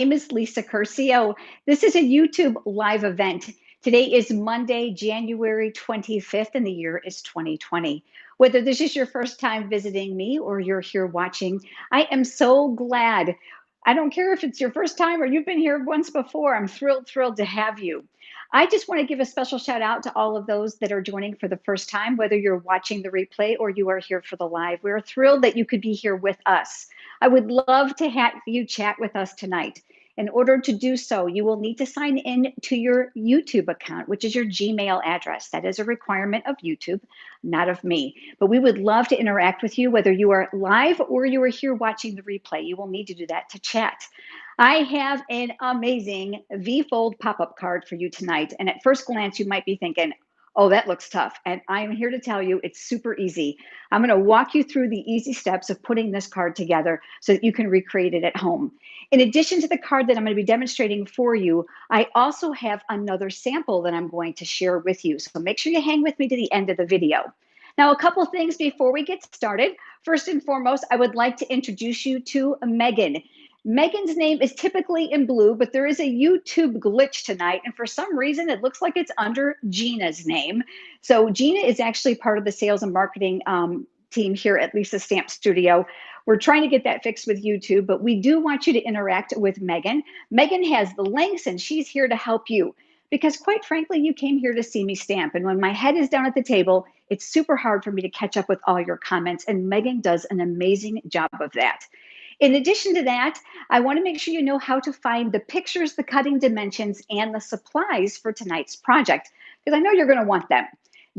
Name is Lisa Curcio. This is a YouTube live event. Today is Monday, January 25th, and the year is 2020. Whether this is your first time visiting me or you're here watching, I am so glad. I don't care if it's your first time or you've been here once before. I'm thrilled to have you. I just want to give a special shout out to all of those that are joining for the first time, whether you're watching the replay or you are here for the live. We're thrilled that you could be here with us. I would love to have you chat with us tonight. In order to do so, you will need to sign in to your YouTube account, which is your Gmail address. That is a requirement of YouTube, not of me. But we would love to interact with you, whether you are live or you are here watching the replay. You will need to do that to chat. I have an amazing V-fold pop-up card for you tonight. And at first glance, you might be thinking, oh, that looks tough. And I'm here to tell you it's super easy. I'm going to walk you through the easy steps of putting this card together so that you can recreate it at home. In addition to the card that I'm going to be demonstrating for you, I also have another sample that I'm going to share with you. So make sure you hang with me to the end of the video. Now, a couple things before we get started. First and foremost, I would like to introduce you to Megan. Megan's name is typically in blue, but there is a YouTube glitch tonight. And for some reason, it looks like it's under Gina's name. So Gina is actually part of the sales and marketing team here at Lisa Stamp Studio. We're trying to get that fixed with YouTube, but we do want you to interact with Megan. Megan has the links and she's here to help you because quite frankly, you came here to see me stamp. And when my head is down at the table, it's super hard for me to catch up with all your comments. And Megan does an amazing job of that. In addition to that, I want to make sure you know how to find the pictures, the cutting dimensions, and the supplies for tonight's project, because I know you're going to want them.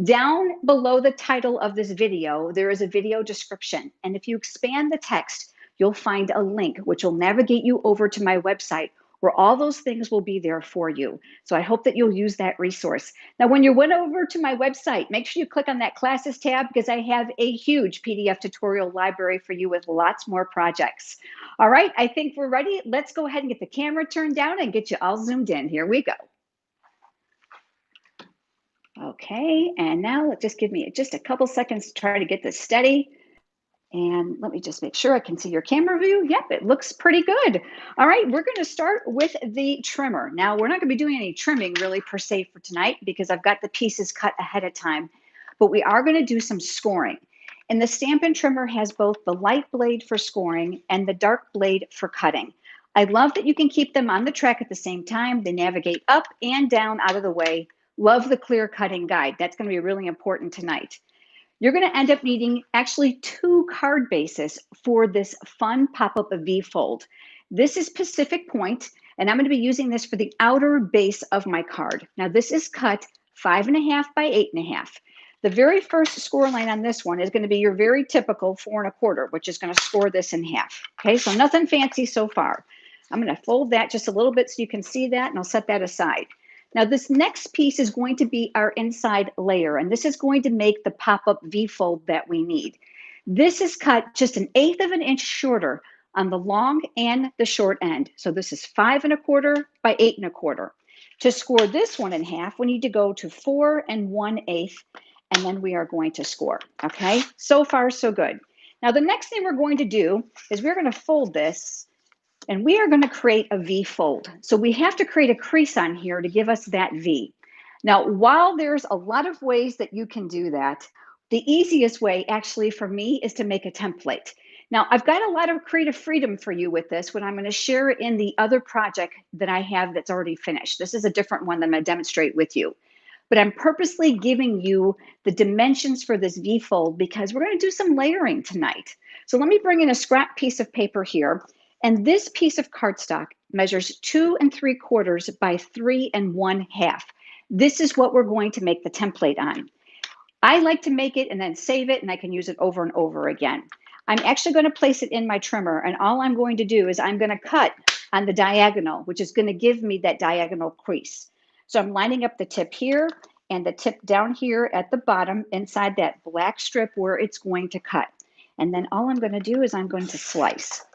Down below the title of this video, there is a video description. And if you expand the text, you'll find a link which will navigate you over to my website where all those things will be there for you. So I hope that you'll use that resource. Now, when you went over to my website, make sure you click on that classes tab because I have a huge PDF tutorial library for you with lots more projects. All right, I think we're ready. Let's go ahead and get the camera turned down and get you all zoomed in. Here we go. Okay, and now just give me just a couple seconds to try to get this steady. And let me just make sure I can see your camera view. Yep, it looks pretty good. All right, we're going to start with the trimmer. Now, we're not going to be doing any trimming really per se for tonight because I've got the pieces cut ahead of time, but we are going to do some scoring. And the Stampin' Trimmer has both the light blade for scoring and the dark blade for cutting. I love that you can keep them on the track at the same time. They navigate up and down out of the way. Love the clear cutting guide. That's going to be really important tonight. You're going to end up needing actually 2 card bases for this fun pop-up V-fold. This is Pacific Point, and I'm going to be using this for the outer base of my card. Now, this is cut 5.5 by 8.5. The very first score line on this one is going to be your very typical 4.25, which is going to score this in half. Okay, so nothing fancy so far. I'm going to fold that just a little bit so you can see that, and I'll set that aside. Now, this next piece is going to be our inside layer, and this is going to make the pop-up V-fold that we need. This is cut just 1/8 of an inch shorter on the long and the short end. So this is 5.25 by 8.25. To score this one in half, we need to go to 4 1/8, and then we are going to score, okay? So far, so good. Now, the next thing we're going to do is we're going to fold this and we are going to create a V fold. So we have to create a crease on here to give us that V. Now, while there's a lot of ways that you can do that, the easiest way actually for me is to make a template. Now, I've got a lot of creative freedom for you with this when I'm going to share it in the other project that I have that's already finished. This is a different one that I'm going to demonstrate with you. But I'm purposely giving you the dimensions for this V fold because we're going to do some layering tonight. So let me bring in a scrap piece of paper here. And this piece of cardstock measures 2 3/4 by 3 1/2. This is what we're going to make the template on. I like to make it and then save it, and I can use it over and over again. I'm actually going to place it in my trimmer, and all I'm going to do is I'm going to cut on the diagonal, which is going to give me that diagonal crease. So I'm lining up the tip here and the tip down here at the bottom inside that black strip where it's going to cut. And then all I'm going to do is I'm going to slice.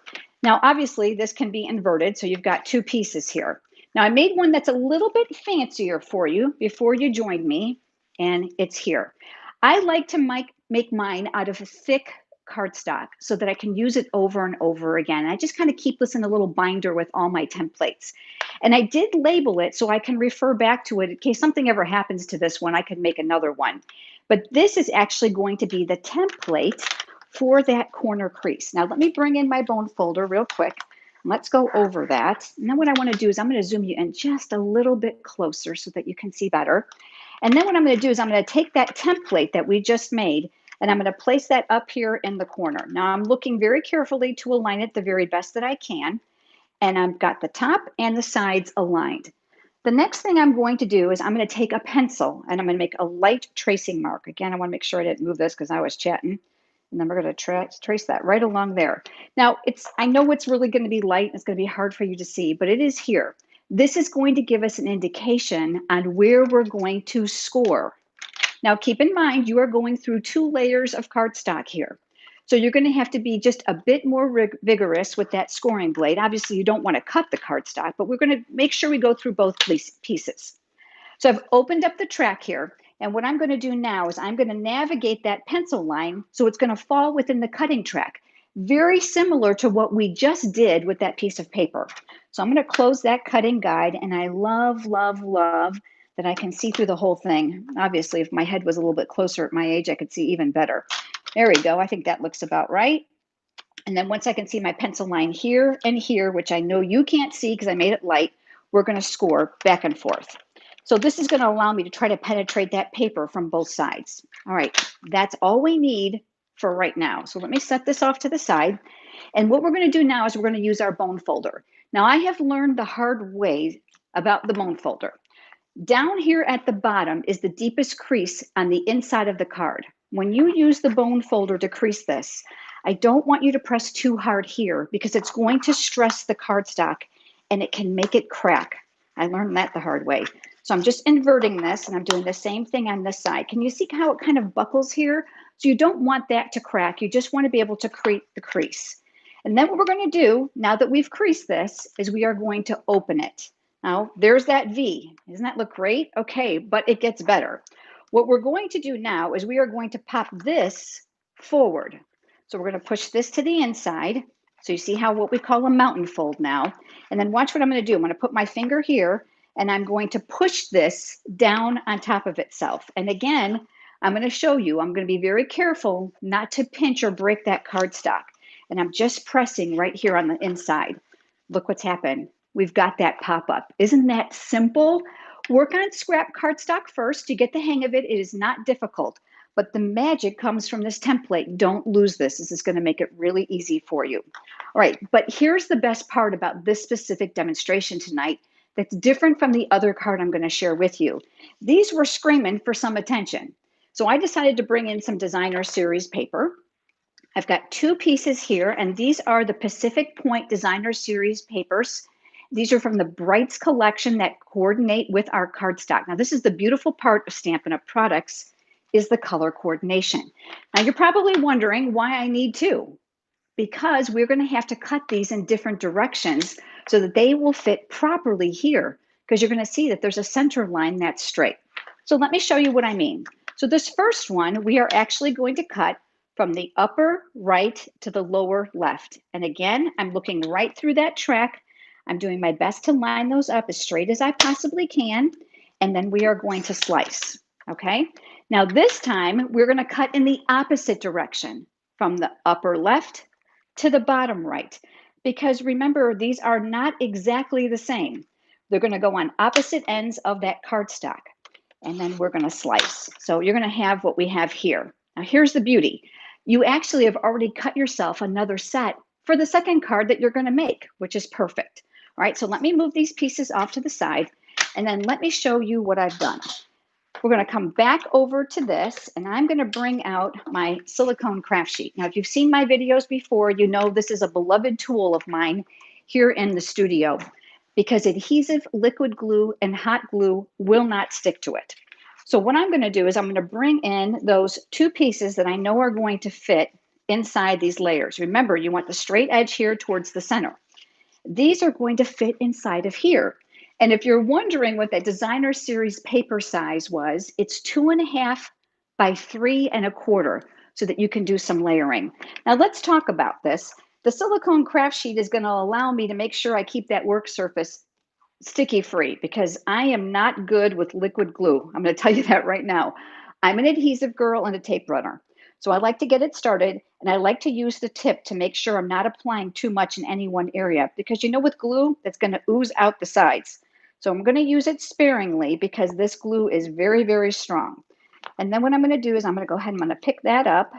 Now, obviously, this can be inverted, so you've got 2 pieces here. Now, I made one that's a little bit fancier for you before you joined me, and it's here. I like to make mine out of thick cardstock so that I can use it over and over again. I just kind of keep this in a little binder with all my templates. And I did label it so I can refer back to it in case something ever happens to this one, I could make another one. But this is actually going to be the template for that corner crease. Now let me bring in my bone folder real quick. Let's go over that. And then what I want to do is I'm going to zoom you in just a little bit closer so that you can see better. And then what I'm going to do is I'm going to take that template that we just made and I'm going to place that up here in the corner. Now I'm looking very carefully to align it the very best that I can. And I've got the top and the sides aligned. The next thing I'm going to do is I'm going to take a pencil and I'm going to make a light tracing mark. Again, I want to make sure I didn't move this because I was chatting. And then we're going to trace that right along there. Now, I know it's really going to be light. It's going to be hard for you to see, but it is here. This is going to give us an indication on where we're going to score. Now, keep in mind, you are going through 2 layers of cardstock here. So you're going to have to be just a bit more vigorous with that scoring blade. Obviously, you don't want to cut the cardstock, but we're going to make sure we go through both pieces. So I've opened up the track here. And what I'm going to do now is I'm going to navigate that pencil line so it's going to fall within the cutting track. Very similar to what we just did with that piece of paper. So I'm going to close that cutting guide. And I love, love, love that I can see through the whole thing. Obviously, if my head was a little bit closer at my age, I could see even better. There we go. I think that looks about right. And then once I can see my pencil line here and here, which I know you can't see because I made it light, we're going to score back and forth. So this is going to allow me to try to penetrate that paper from both sides. All right, that's all we need for right now. So let me set this off to the side. And what we're going to do now is we're going to use our bone folder. Now I have learned the hard way about the bone folder. Down here at the bottom is the deepest crease on the inside of the card. When you use the bone folder to crease this, I don't want you to press too hard here because it's going to stress the cardstock and it can make it crack. I learned that the hard way. So I'm just inverting this and I'm doing the same thing on this side. Can you see how it kind of buckles here? So you don't want that to crack. You just want to be able to create the crease. And then what we're going to do, now that we've creased this, is we are going to open it. Now, there's that V. Doesn't that look great? Okay, but it gets better. What we're going to do now is we are going to pop this forward. So we're going to push this to the inside. So you see how what we call a mountain fold now. And then watch what I'm going to do. I'm going to put my finger here and I'm going to push this down on top of itself. And again, I'm going to show you, I'm going to be very careful not to pinch or break that cardstock. And I'm just pressing right here on the inside. Look what's happened. We've got that pop up. Isn't that simple? Work on scrap cardstock first to get the hang of it. It is not difficult, but the magic comes from this template. Don't lose this. This is going to make it really easy for you. All right, but here's the best part about this specific demonstration tonight that's different from the other card I'm going to share with you. These were screaming for some attention. So I decided to bring in some designer series paper. I've got 2 pieces here, and these are the Pacific Point Designer Series papers. These are from the Brights collection that coordinate with our cardstock. Now, this is the beautiful part of Stampin' Up! Products is the color coordination. Now, you're probably wondering why I need 2. Because we're going to have to cut these in different directions so that they will fit properly here, because you're going to see that there's a center line that's straight. So let me show you what I mean. So this first one, we are actually going to cut from the upper right to the lower left. And again, I'm looking right through that track. I'm doing my best to line those up as straight as I possibly can. And then we are going to slice, okay? Now this time, we're going to cut in the opposite direction from the upper left to the bottom right. Because remember, these are not exactly the same. They're going to go on opposite ends of that cardstock. And then we're going to slice. So you're going to have what we have here. Now here's the beauty. You actually have already cut yourself another set for the second card that you're going to make, which is perfect. All right, so let me move these pieces off to the side, and then let me show you what I've done. We're going to come back over to this, and I'm going to bring out my silicone craft sheet. Now, if you've seen my videos before, you know this is a beloved tool of mine here in the studio because adhesive, liquid glue, and hot glue will not stick to it. So what I'm going to do is I'm going to bring in those 2 pieces that I know are going to fit inside these layers. Remember, you want the straight edge here towards the center. These are going to fit inside of here. And if you're wondering what that designer series paper size was, it's 2.5 by 3 1/4. so that you can do some layering. Now let's talk about this. The silicone craft sheet is going to allow me to make sure I keep that work surface sticky free because I am not good with liquid glue. I'm going to tell you that right now. I'm an adhesive girl and a tape runner. So I like to get it started and I like to use the tip to make sure I'm not applying too much in any one area because with glue, that's going to ooze out the sides. So I'm going to use it sparingly because this glue is very, very strong. And then what I'm going to do is I'm going to go ahead and I'm going to pick that up,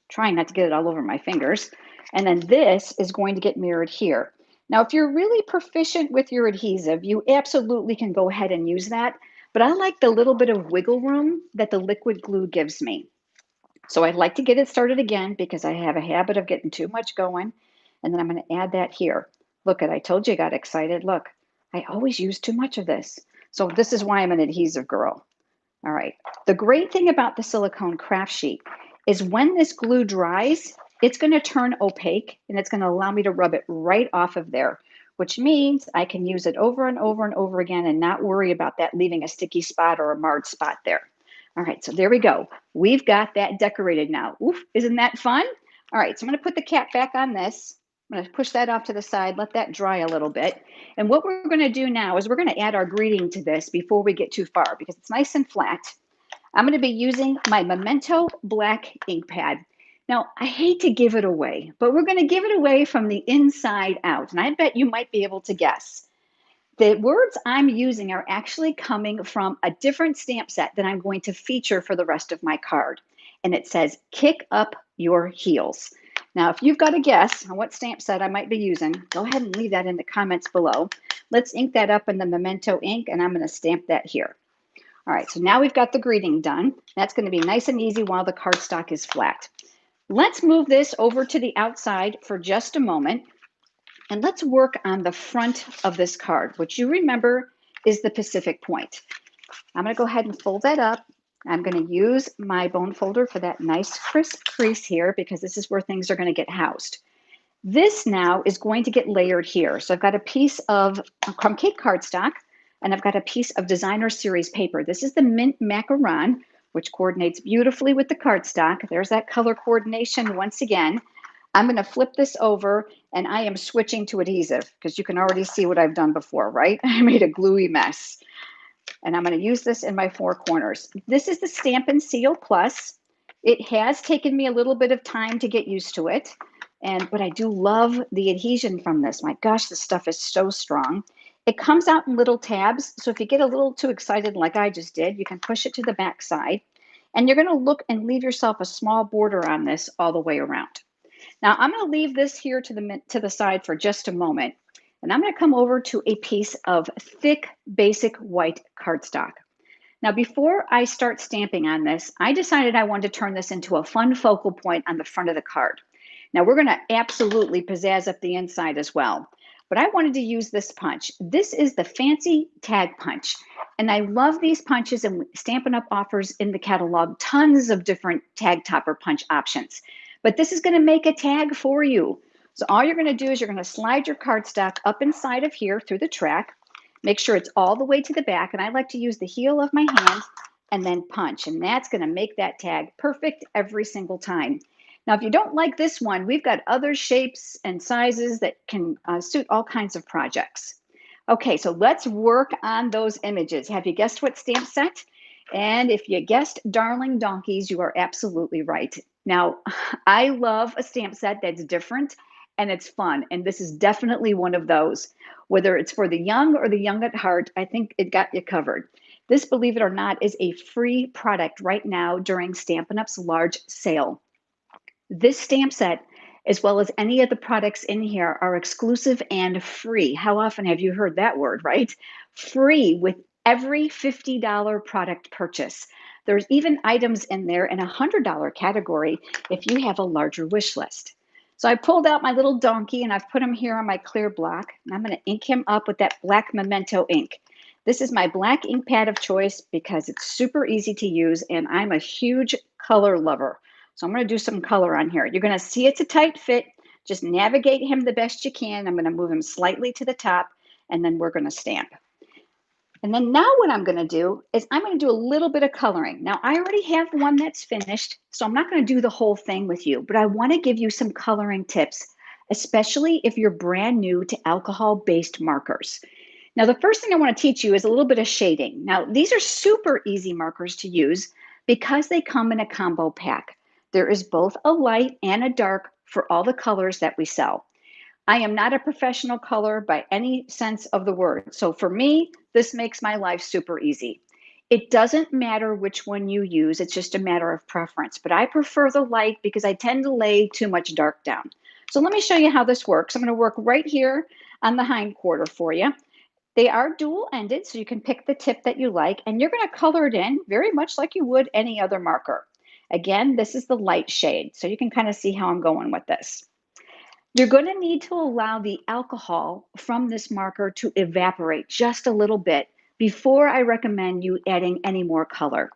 trying not to get it all over my fingers. And then this is going to get mirrored here. Now, if you're really proficient with your adhesive, you absolutely can go ahead and use that. But I like the little bit of wiggle room that the liquid glue gives me. So I'd like to get it started again because I have a habit of getting too much going. And then I'm going to add that here. Look, I told you I got excited. Look, I always use too much of this. So this is why I'm an adhesive girl. All right. The great thing about the silicone craft sheet is when this glue dries, it's going to turn opaque and it's going to allow me to rub it right off of there, which means I can use it over and over and over again and not worry about that leaving a sticky spot or a marred spot there. All right, so there we go. We've got that decorated now. Oof, isn't that fun? All right, so I'm going to put the cap back on this. I'm going to push that off to the side, let that dry a little bit. And what we're going to do now is we're going to add our greeting to this before we get too far because it's nice and flat. I'm going to be using my Memento black ink pad. Now, I hate to give it away, but we're going to give it away from the inside out. And I bet you might be able to guess. The words I'm using are actually coming from a different stamp set that I'm going to feature for the rest of my card. And it says, kick up your heels. Now, if you've got a guess on what stamp set I might be using, go ahead and leave that in the comments below. Let's ink that up in the Memento ink, and I'm going to stamp that here. All right, so now we've got the greeting done. That's going to be nice and easy while the cardstock is flat. Let's move this over to the outside for just a moment. And let's work on the front of this card, which you remember is the Pacific Point. I'm going to go ahead and fold that up. I'm going to use my bone folder for that nice crisp crease here because this is where things are going to get housed. This now is going to get layered here. So I've got a piece of crumb cake cardstock and I've got a piece of designer series paper. This is the mint macaron, which coordinates beautifully with the cardstock. There's that color coordination once again. I'm going to flip this over and I am switching to adhesive because you can already see what I've done before, right? I made a gluey mess. And I'm going to use this in my four corners. This is the Stampin' Seal Plus. It has taken me a little bit of time to get used to it. But I do love the adhesion from this. My gosh, this stuff is so strong. It comes out in little tabs. So if you get a little too excited like I just did, you can push it to the back side. And you're going to look and leave yourself a small border on this all the way around. Now I'm going to leave this here to the side for just a moment. And I'm going to come over to a piece of thick, basic white cardstock. Now, before I start stamping on this, I decided I wanted to turn this into a fun focal point on the front of the card. Now, we're going to absolutely pizzazz up the inside as well. But I wanted to use this punch. This is the fancy tag punch. And I love these punches, and Stampin' Up! Offers in the catalog tons of different tag topper punch options. But this is going to make a tag for you. So all you're going to do is you're going to slide your cardstock up inside of here through the track. Make sure it's all the way to the back. And I like to use the heel of my hand and then punch. And that's going to make that tag perfect every single time. Now, if you don't like this one, we've got other shapes and sizes that can suit all kinds of projects. Okay, so let's work on those images. Have you guessed what stamp set? And if you guessed Darling Donkeys, you are absolutely right. Now, I love a stamp set that's different and it's fun. And this is definitely one of those. Whether it's for the young or the young at heart, I think it got you covered. This, believe it or not, is a free product right now during Stampin' Up's large sale. This stamp set, as well as any of the products in here, are exclusive and free. How often have you heard that word, right? Free with every $50 product purchase. There's even items in there in a $100 category if you have a larger wish list. So I pulled out my little donkey and I've put him here on my clear block. And I'm going to ink him up with that black Memento ink. This is my black ink pad of choice because it's super easy to use and I'm a huge color lover. So I'm going to do some color on here. You're going to see it's a tight fit. Just navigate him the best you can. I'm going to move him slightly to the top and then we're going to stamp. And then now what I'm going to do is I'm going to do a little bit of coloring. Now I already have one that's finished, so I'm not going to do the whole thing with you, but I want to give you some coloring tips, especially if you're brand new to alcohol-based markers. Now, the first thing I want to teach you is a little bit of shading. Now, these are super easy markers to use because they come in a combo pack. There is both a light and a dark for all the colors that we sell. I am not a professional color by any sense of the word. So for me, this makes my life super easy. It doesn't matter which one you use, it's just a matter of preference. But I prefer the light because I tend to lay too much dark down. So let me show you how this works. I'm going to work right here on the hind quarter for you. They are dual ended, so you can pick the tip that you like, and you're going to color it in very much like you would any other marker. Again, this is the light shade, so you can kind of see how I'm going with this. You're going to need to allow the alcohol from this marker to evaporate just a little bit before I recommend you adding any more color.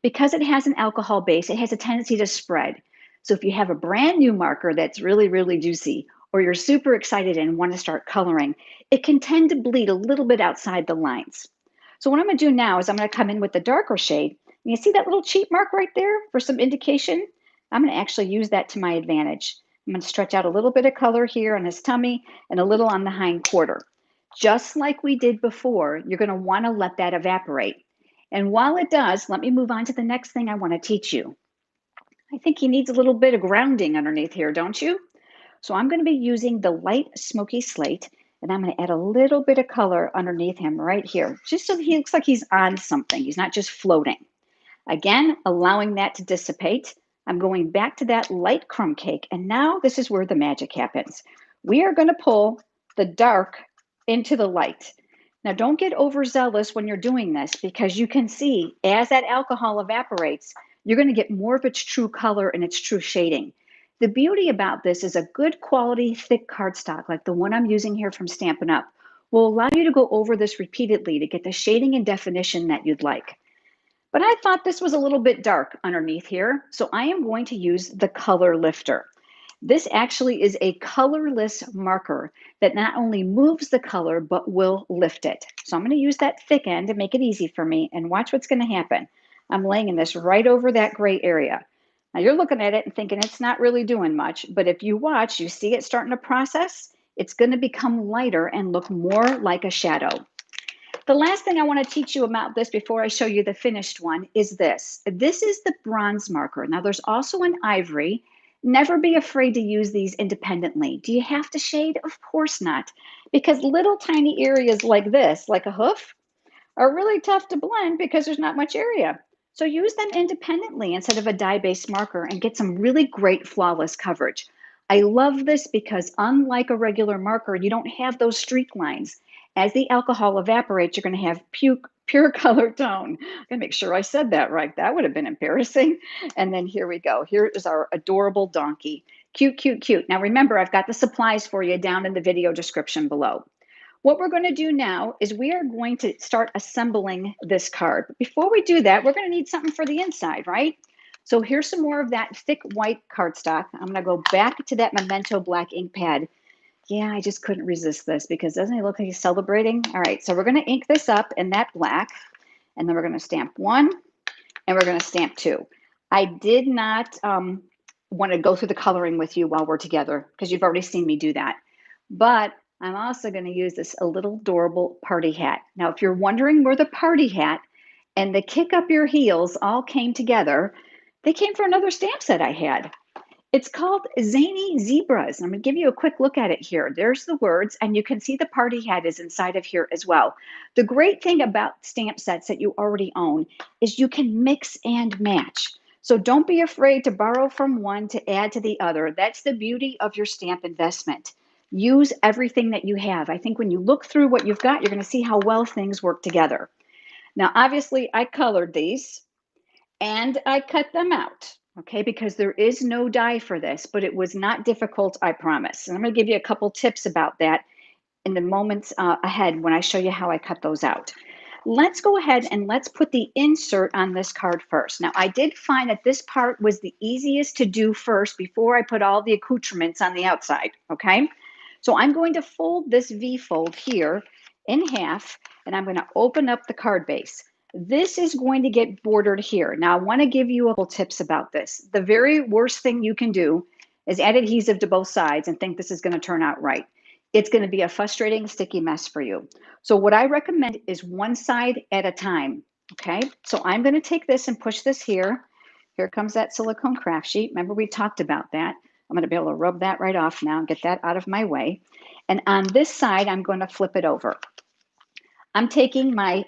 Because it has an alcohol base, it has a tendency to spread. So if you have a brand new marker that's really, really juicy, or you're super excited and want to start coloring, it can tend to bleed a little bit outside the lines. So what I'm going to do now is I'm going to come in with the darker shade. You see that little cheat mark right there for some indication? I'm going to actually use that to my advantage. I'm going to stretch out a little bit of color here on his tummy and a little on the hind quarter. Just like we did before, you're going to want to let that evaporate. And while it does, let me move on to the next thing I want to teach you. I think he needs a little bit of grounding underneath here, don't you? So I'm going to be using the light smoky slate, and I'm going to add a little bit of color underneath him right here, just so he looks like he's on something. He's not just floating. Again, allowing that to dissipate. I'm going back to that light crumb cake, and now this is where the magic happens. We are going to pull the dark into the light. Now, don't get overzealous when you're doing this because you can see as that alcohol evaporates, you're going to get more of its true color and its true shading. The beauty about this is a good quality thick cardstock like the one I'm using here from Stampin' Up will allow you to go over this repeatedly to get the shading and definition that you'd like. But I thought this was a little bit dark underneath here, so I am going to use the color lifter. This actually is a colorless marker that not only moves the color, but will lift it. So I'm going to use that thick end to make it easy for me, and watch what's going to happen. I'm laying this right over that gray area. Now you're looking at it and thinking it's not really doing much, but if you watch, you see it starting to process, it's going to become lighter and look more like a shadow. The last thing I want to teach you about this before I show you the finished one is this. This is the bronze marker. Now there's also an ivory. Never be afraid to use these independently. Do you have to shade? Of course not. Because little tiny areas like this, like a hoof, are really tough to blend because there's not much area. So use them independently instead of a dye-based marker and get some really great flawless coverage. I love this because unlike a regular marker, you don't have those streak lines. As the alcohol evaporates, you're going to have pure color tone. I'm going to make sure I said that right. That would have been embarrassing. And then here we go. Here is our adorable donkey. Cute, cute, cute. Now remember, I've got the supplies for you down in the video description below. What we're going to do now is we are going to start assembling this card. But before we do that, we're going to need something for the inside, right? So here's some more of that thick white cardstock. I'm going to go back to that Memento black ink pad. Yeah, I just couldn't resist this because doesn't he look like he's celebrating? All right, so we're going to ink this up in that black, and then we're going to stamp one, and we're going to stamp two. I did not want to go through the coloring with you while we're together because you've already seen me do that. But I'm also going to use this a little adorable party hat. Now, if you're wondering where the party hat and the kick up your heels all came together, they came from another stamp set I had. It's called Zany Zebras. I'm going to give you a quick look at it here. There's the words, and you can see the party hat is inside of here as well. The great thing about stamp sets that you already own is you can mix and match. So don't be afraid to borrow from one to add to the other. That's the beauty of your stamp investment. Use everything that you have. I think when you look through what you've got, you're going to see how well things work together. Now, obviously, I colored these and I cut them out, okay, because there is no dye for this, but it was not difficult, I promise. And I'm going to give you a couple tips about that in the moments ahead when I show you how I cut those out. Let's go ahead and let's put the insert on this card first. Now, I did find that this part was the easiest to do first before I put all the accoutrements on the outside, okay? So I'm going to fold this V fold here in half, and I'm going to open up the card base. This is going to get bordered here. Now, I want to give you a couple tips about this. The very worst thing you can do is add adhesive to both sides and think this is going to turn out right. It's going to be a frustrating, sticky mess for you. So what I recommend is one side at a time, okay? So I'm going to take this and push this here. Here comes that silicone craft sheet. Remember, we talked about that. I'm going to be able to rub that right off now and get that out of my way. And on this side, I'm going to flip it over. I'm taking my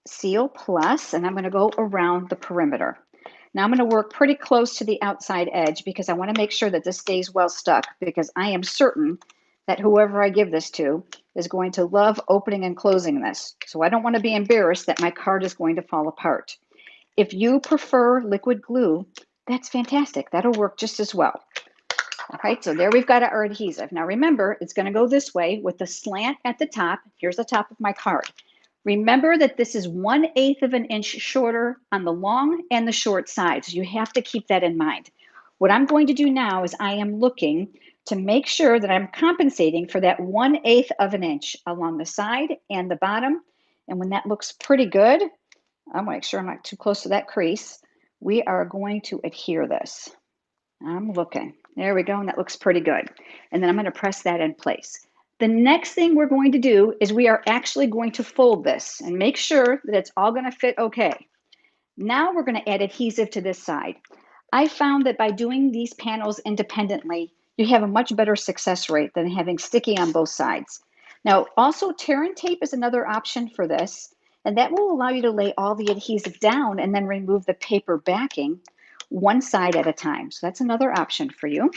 Seal Plus and I'm going to go around the perimeter. Now I'm going to work pretty close to the outside edge because I want to make sure that this stays well stuck, because I am certain that whoever I give this to is going to love opening and closing this. So I don't want to be embarrassed that my card is going to fall apart. If you prefer liquid glue, that's fantastic. That'll work just as well. All right, so there we've got our adhesive. Now remember, it's going to go this way with the slant at the top. Here's the top of my card. Remember that this is 1/8 of an inch shorter on the long and the short sides. You have to keep that in mind. What I'm going to do now is I am looking to make sure that I'm compensating for that 1/8 of an inch along the side and the bottom. And when that looks pretty good, I want to make sure I'm not too close to that crease. We are going to adhere this. I'm looking. There we go, and that looks pretty good. And then I'm going to press that in place. The next thing we're going to do is we are actually going to fold this and make sure that it's all going to fit okay. Now we're going to add adhesive to this side. I found that by doing these panels independently, you have a much better success rate than having sticky on both sides. Now, also tear and tape is another option for this, and that will allow you to lay all the adhesive down and then remove the paper backing one side at a time. So that's another option for you.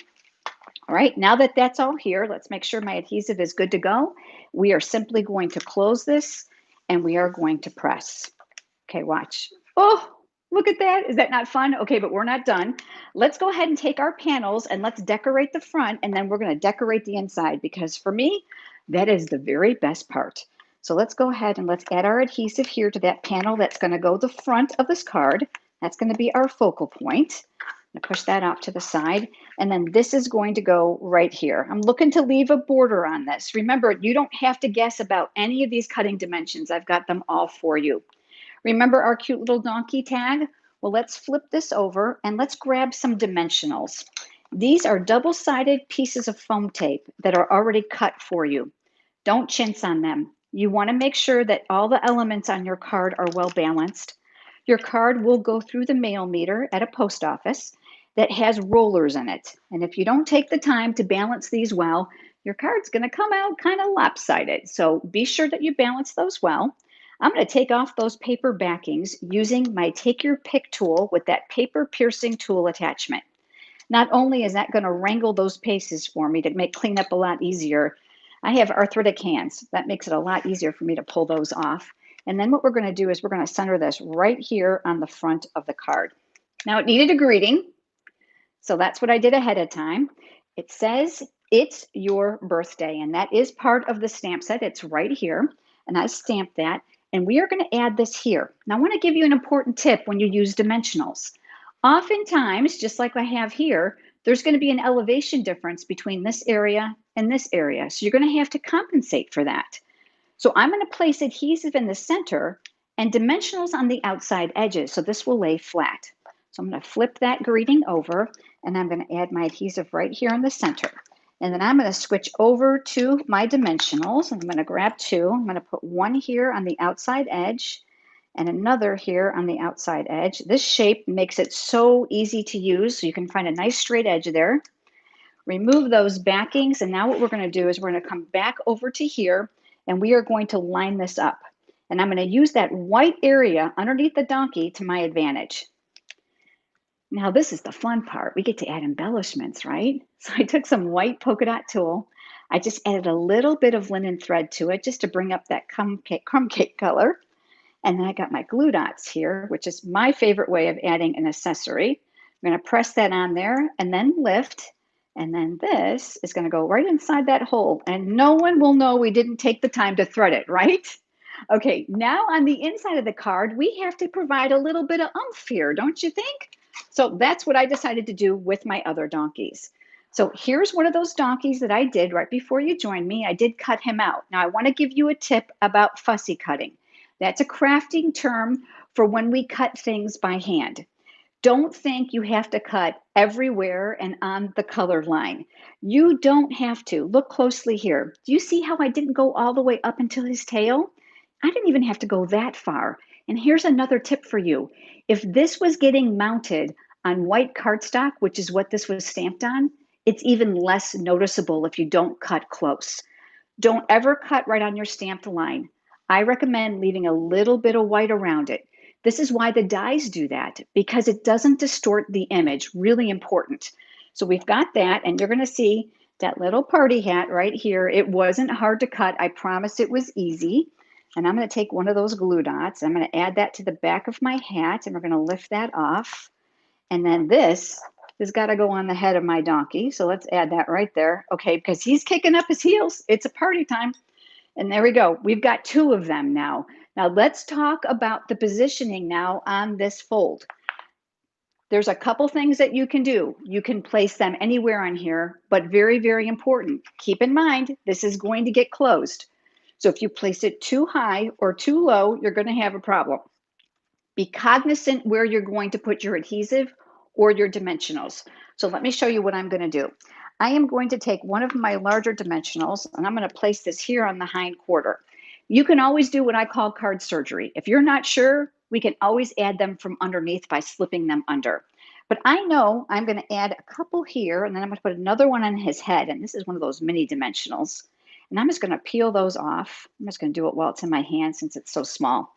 All right, now that that's all here, let's make sure my adhesive is good to go. We are simply going to close this and we are going to press. Okay, watch. Oh, look at that. Is that not fun? Okay, but we're not done. Let's go ahead and take our panels and let's decorate the front, and then we're going to decorate the inside, because for me, that is the very best part. So let's go ahead and let's add our adhesive here to that panel that's going to go the front of this card. That's going to be our focal point. I'm going to push that off to the side. And then this is going to go right here. I'm looking to leave a border on this. Remember, you don't have to guess about any of these cutting dimensions. I've got them all for you. Remember our cute little donkey tag? Well, let's flip this over and let's grab some dimensionals. These are double-sided pieces of foam tape that are already cut for you. Don't chintz on them. You want to make sure that all the elements on your card are well balanced. Your card will go through the mail meter at a post office that has rollers in it. And if you don't take the time to balance these well, your card's going to come out kind of lopsided. So be sure that you balance those well. I'm going to take off those paper backings using my Take Your Pick tool with that paper piercing tool attachment. Not only is that going to wrangle those pieces for me to make cleanup a lot easier, I have arthritic hands. That makes it a lot easier for me to pull those off. And then what we're going to do is we're going to center this right here on the front of the card. Now, it needed a greeting, so that's what I did ahead of time. It says, "It's your birthday," and that is part of the stamp set. It's right here, and I stamped that. And we are going to add this here. Now, I want to give you an important tip when you use dimensionals. Oftentimes, just like I have here, there's going to be an elevation difference between this area and this area. So you're going to have to compensate for that. So I'm going to place adhesive in the center and dimensionals on the outside edges. So this will lay flat. So I'm going to flip that greeting over, and I'm going to add my adhesive right here in the center. And then I'm going to switch over to my dimensionals. I'm going to grab two. I'm going to put one here on the outside edge and another here on the outside edge. This shape makes it so easy to use, so you can find a nice straight edge there. Remove those backings, and now what we're going to do is we're going to come back over to here, and we are going to line this up. And I'm going to use that white area underneath the donkey to my advantage. Now, this is the fun part. We get to add embellishments, right? So I took some white polka dot tulle. I just added a little bit of linen thread to it just to bring up that crumb cake color. And then I got my glue dots here, which is my favorite way of adding an accessory. I'm going to press that on there and then lift. And then this is going to go right inside that hole. And no one will know we didn't take the time to thread it, right? Okay, now on the inside of the card, we have to provide a little bit of oomph here, don't you think? So that's what I decided to do with my other donkeys. So here's one of those donkeys that I did right before you joined me. I did cut him out. Now I want to give you a tip about fussy cutting. That's a crafting term for when we cut things by hand. Don't think you have to cut everywhere and on the color line. You don't have to. Look closely here. Do you see how I didn't go all the way up until his tail? I didn't even have to go that far. And here's another tip for you. If this was getting mounted on white cardstock, which is what this was stamped on, it's even less noticeable if you don't cut close. Don't ever cut right on your stamped line. I recommend leaving a little bit of white around it. This is why the dies do that, because it doesn't distort the image. Really important. So we've got that, and you're going to see that little party hat right here. It wasn't hard to cut. I promise it was easy. And I'm going to take one of those glue dots. I'm going to add that to the back of my hat, and we're going to lift that off. And then this has got to go on the head of my donkey. So let's add that right there. Okay, because he's kicking up his heels. It's a party time. And there we go. We've got two of them now. Now let's talk about the positioning now on this fold. There's a couple things that you can do. You can place them anywhere on here, but very, very important. Keep in mind, this is going to get closed. So if you place it too high or too low, you're going to have a problem. Be cognizant where you're going to put your adhesive or your dimensionals. So let me show you what I'm going to do. I am going to take one of my larger dimensionals and I'm going to place this here on the hind quarter. You can always do what I call card surgery. If you're not sure, we can always add them from underneath by slipping them under. But I know I'm going to add a couple here and then I'm going to put another one on his head. And this is one of those mini dimensionals. And I'm just going to peel those off. I'm just going to do it while it's in my hand since it's so small.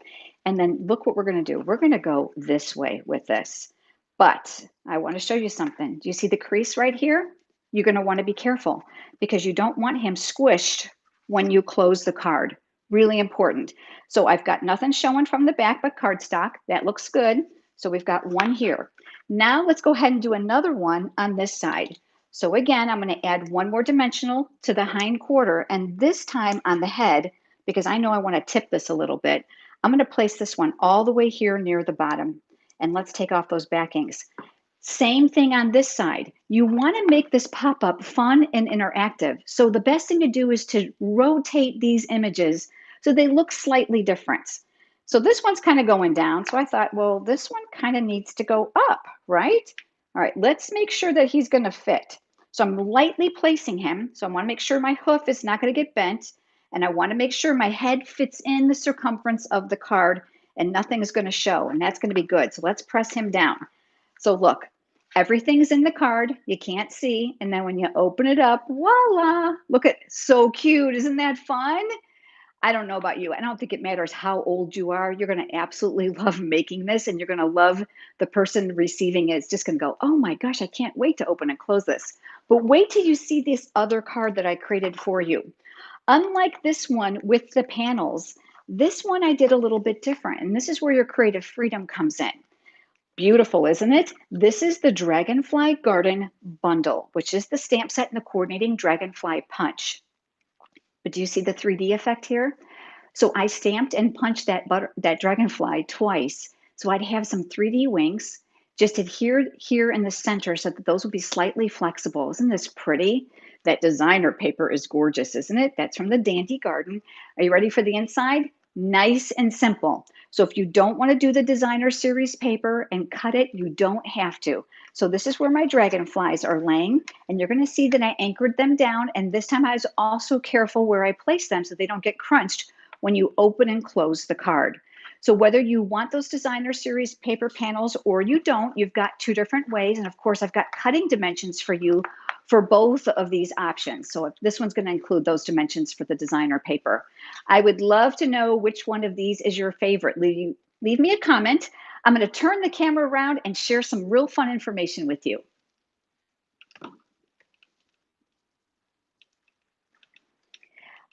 And then look what we're going to do. We're going to go this way with this. But I want to show you something. Do you see the crease right here? You're going to want to be careful because you don't want him squished when you close the card. Really important. So I've got nothing showing from the back but cardstock. That looks good. So we've got one here. Now let's go ahead and do another one on this side. So again, I'm going to add one more dimensional to the hind quarter, and this time on the head, because I know I want to tip this a little bit, I'm going to place this one all the way here near the bottom. And let's take off those backings. Same thing on this side. You want to make this pop-up fun and interactive. So the best thing to do is to rotate these images so they look slightly different. So this one's kind of going down. So I thought, well, this one kind of needs to go up, right? All right, let's make sure that he's going to fit. So I'm lightly placing him. So I want to make sure my hoof is not going to get bent. And I want to make sure my head fits in the circumference of the card and nothing is going to show. And that's going to be good. So let's press him down. So look, everything's in the card. You can't see. And then when you open it up, voila, look at, so cute. Isn't that fun? I don't know about you. I don't think it matters how old you are. You're going to absolutely love making this and you're going to love the person receiving it. It's just going to go, oh my gosh, I can't wait to open and close this. But wait till you see this other card that I created for you. Unlike this one with the panels, this one I did a little bit different. And this is where your creative freedom comes in. Beautiful, isn't it? This is the Dragonfly Garden Bundle, which is the stamp set and the coordinating Dragonfly punch. But do you see the 3D effect here? So I stamped and punched that dragonfly twice. So I'd have some 3D wings just adhered here in the center so that those would be slightly flexible. Isn't this pretty? That designer paper is gorgeous, isn't it? That's from the Dandy Garden. Are you ready for the inside? Nice and simple. So if you don't want to do the designer series paper and cut it, you don't have to. So this is where my dragonflies are laying, and you're going to see that I anchored them down, and this time I was also careful where I place them so they don't get crunched when you open and close the card. So whether you want those designer series paper panels or you don't, you've got two different ways, and of course I've got cutting dimensions for you for both of these options. So if this one's going to include those dimensions for the designer paper. I would love to know which one of these is your favorite. Leave me a comment. I'm going to turn the camera around and share some real fun information with you.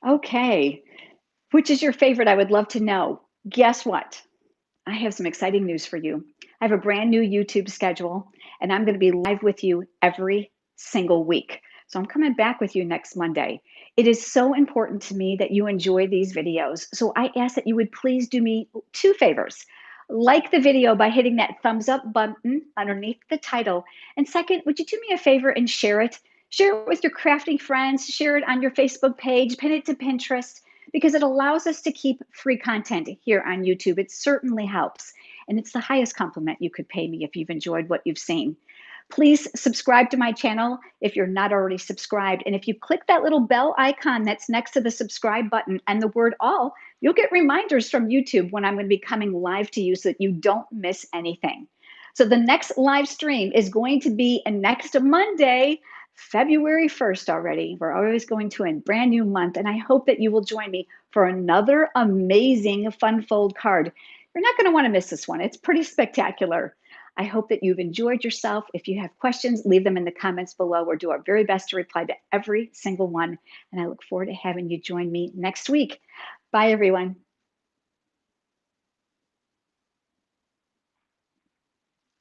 Okay, which is your favorite? I would love to know. Guess what? I have some exciting news for you. I have a brand new YouTube schedule, and I'm going to be live with you every single week. So I'm coming back with you next Monday. It is so important to me that you enjoy these videos. So I ask that you would please do me two favors. Like the video by hitting that thumbs up button underneath the title. And second, would you do me a favor and share it? Share it with your crafting friends, share it on your Facebook page, pin it to Pinterest. because it allows us to keep free content here on YouTube. It certainly helps. And it's the highest compliment you could pay me if you've enjoyed what you've seen. Please subscribe to my channel if you're not already subscribed. And if you click that little bell icon that's next to the subscribe button and the word all, you'll get reminders from YouTube when I'm going to be coming live to you so that you don't miss anything. So the next live stream is going to be next Monday, February 1st already. We're always going to a brand new month. And I hope that you will join me for another amazing fun fold card. You're not going to want to miss this one. It's pretty spectacular. I hope that you've enjoyed yourself. If you have questions, leave them in the comments below. We'll do our very best to reply to every single one. And I look forward to having you join me next week. Bye, everyone.